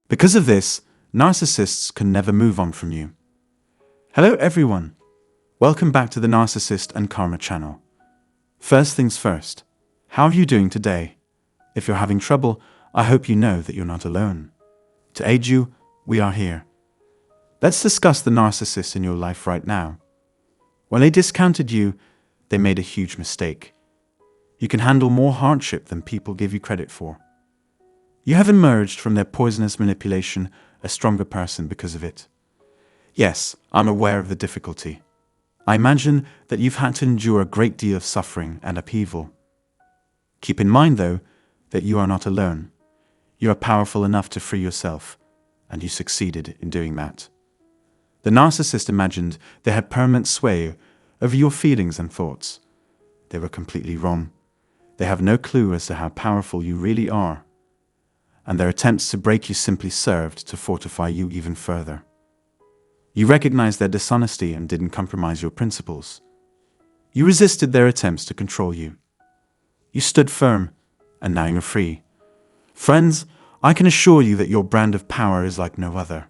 Because of this, narcissists can never move on from you. Hello everyone. Welcome back to the Narcissist and Karma channel. First things first, how are you doing today? If you're having trouble, I hope you know that you're not alone. To aid you, we are here. Let's discuss the narcissist in your life right now. When they discounted you, they made a huge mistake. You can handle more hardship than people give you credit for. You have emerged from their poisonous manipulation a stronger person because of it. Yes, I'm aware of the difficulty. I imagine that you've had to endure a great deal of suffering and upheaval. Keep in mind, though, that you are not alone. You are powerful enough to free yourself, and you succeeded in doing that. The narcissist imagined they had permanent sway over your feelings and thoughts. They were completely wrong. They have no clue as to how powerful you really are, and their attempts to break you simply served to fortify you even further. You recognized their dishonesty and didn't compromise your principles. You resisted their attempts to control you. You stood firm, and now you're free. Friends, I can assure you that your brand of power is like no other.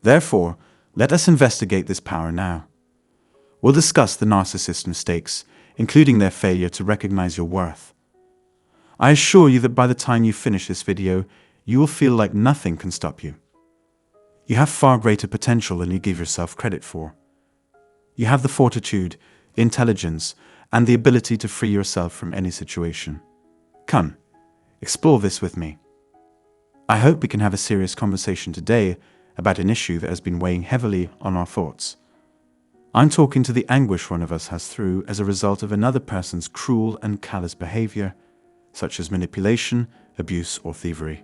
Therefore, let us investigate this power now. We'll discuss the narcissist's mistakes, including their failure to recognize your worth. I assure you that by the time you finish this video, you will feel like nothing can stop you. You have far greater potential than you give yourself credit for. You have the fortitude, intelligence, and the ability to free yourself from any situation. Come, explore this with me. I hope we can have a serious conversation today about an issue that has been weighing heavily on our thoughts. I'm talking to the anguish one of us has through as a result of another person's cruel and callous behavior, such as manipulation, abuse, or thievery.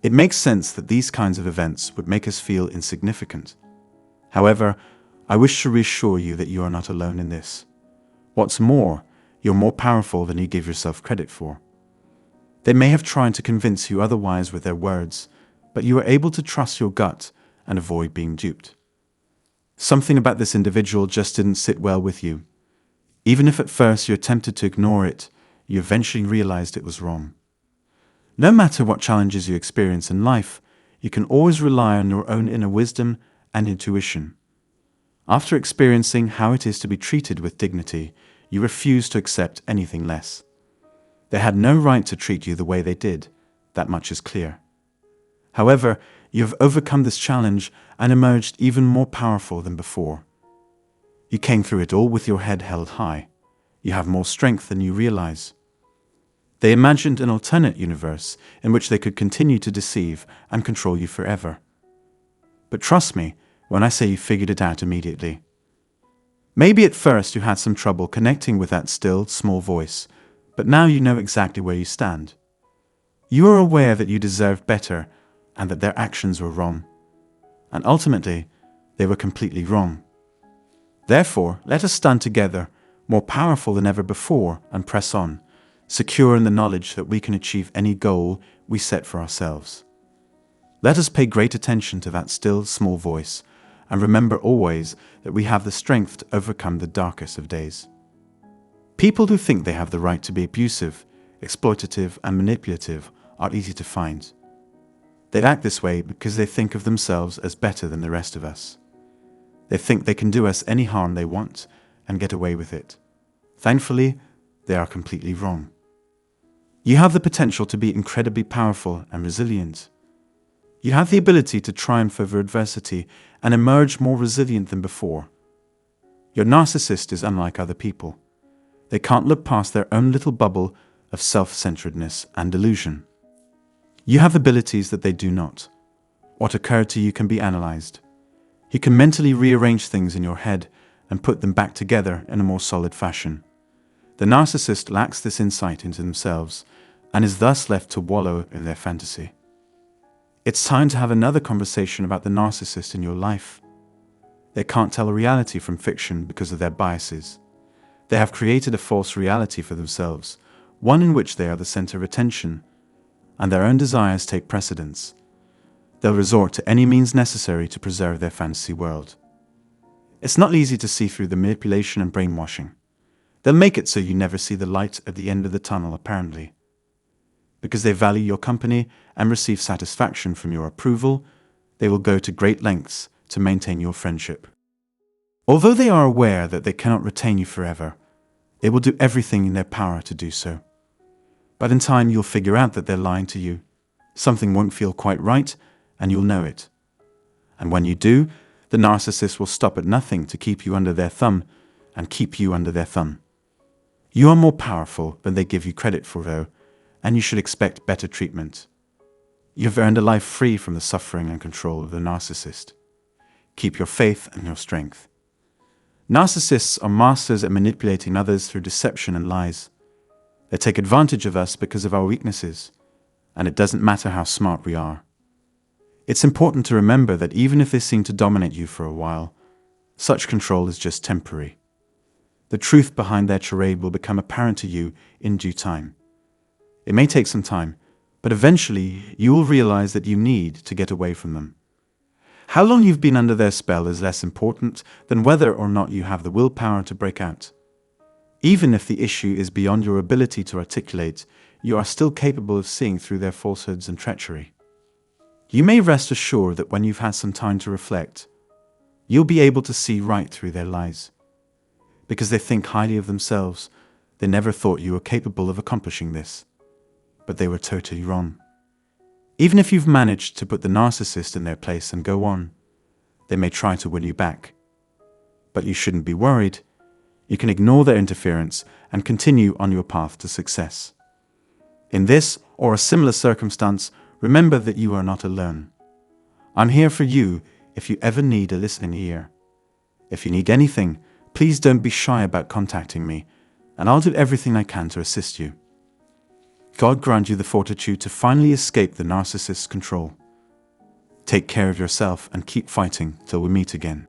It makes sense that these kinds of events would make us feel insignificant. However, I wish to reassure you that you are not alone in this. What's more, you're more powerful than you give yourself credit for. They may have tried to convince you otherwise with their words, but you are able to trust your gut and avoid being duped. Something about this individual just didn't sit well with you. Even if at first you attempted to ignore it, you eventually realized it was wrong. No matter what challenges you experience in life, you can always rely on your own inner wisdom and intuition. After experiencing how it is to be treated with dignity, you refuse to accept anything less. They had no right to treat you the way they did, that much is clear. However, you have overcome this challenge and emerged even more powerful than before. You came through it all with your head held high. You have more strength than you realize. They imagined an alternate universe in which they could continue to deceive and control you forever. But trust me when I say you figured it out immediately. Maybe at first you had some trouble connecting with that still, small voice, but now you know exactly where you stand. You are aware that you deserve better and that their actions were wrong. And ultimately, they were completely wrong. Therefore, let us stand together, more powerful than ever before, and press on, secure in the knowledge that we can achieve any goal we set for ourselves. Let us pay great attention to that still, small voice, and remember always that we have the strength to overcome the darkest of days. People who think they have the right to be abusive, exploitative, and manipulative are easy to find. They act this way because they think of themselves as better than the rest of us. They think they can do us any harm they want and get away with it. Thankfully, they are completely wrong. You have the potential to be incredibly powerful and resilient. You have the ability to triumph over adversity and emerge more resilient than before. Your narcissist is unlike other people. They can't look past their own little bubble of self-centeredness and delusion. You have abilities that they do not. What occurred to you can be analyzed. You can mentally rearrange things in your head and put them back together in a more solid fashion. The narcissist lacks this insight into themselves and is thus left to wallow in their fantasy. It's time to have another conversation about the narcissist in your life. They can't tell reality from fiction because of their biases. They have created a false reality for themselves, one in which they are the center of attention, and their own desires take precedence. They'll resort to any means necessary to preserve their fantasy world. It's not easy to see through the manipulation and brainwashing. They'll make it so you never see the light at the end of the tunnel, apparently. Because they value your company and receive satisfaction from your approval, they will go to great lengths to maintain your friendship. Although they are aware that they cannot retain you forever, they will do everything in their power to do so. But in time, you'll figure out that they're lying to you. Something won't feel quite right, and you'll know it. And when you do, the narcissist will stop at nothing to keep you under their thumb and keep you under their thumb. You are more powerful than they give you credit for, though, and you should expect better treatment. You've earned a life free from the suffering and control of the narcissist. Keep your faith and your strength. Narcissists are masters at manipulating others through deception and lies. They take advantage of us because of our weaknesses, and it doesn't matter how smart we are. It's important to remember that even if they seem to dominate you for a while, such control is just temporary. The truth behind their charade will become apparent to you in due time. It may take some time, but eventually you will realize that you need to get away from them. How long you've been under their spell is less important than whether or not you have the willpower to break out. Even if the issue is beyond your ability to articulate, you are still capable of seeing through their falsehoods and treachery. You may rest assured that when you've had some time to reflect, you'll be able to see right through their lies. Because they think highly of themselves, they never thought you were capable of accomplishing this. But they were totally wrong. Even if you've managed to put the narcissist in their place and go on, they may try to win you back. But you shouldn't be worried. You can ignore their interference and continue on your path to success. In this or a similar circumstance, remember that you are not alone. I'm here for you if you ever need a listening ear. If you need anything, please don't be shy about contacting me, and I'll do everything I can to assist you. God grant you the fortitude to finally escape the narcissist's control. Take care of yourself and keep fighting till we meet again.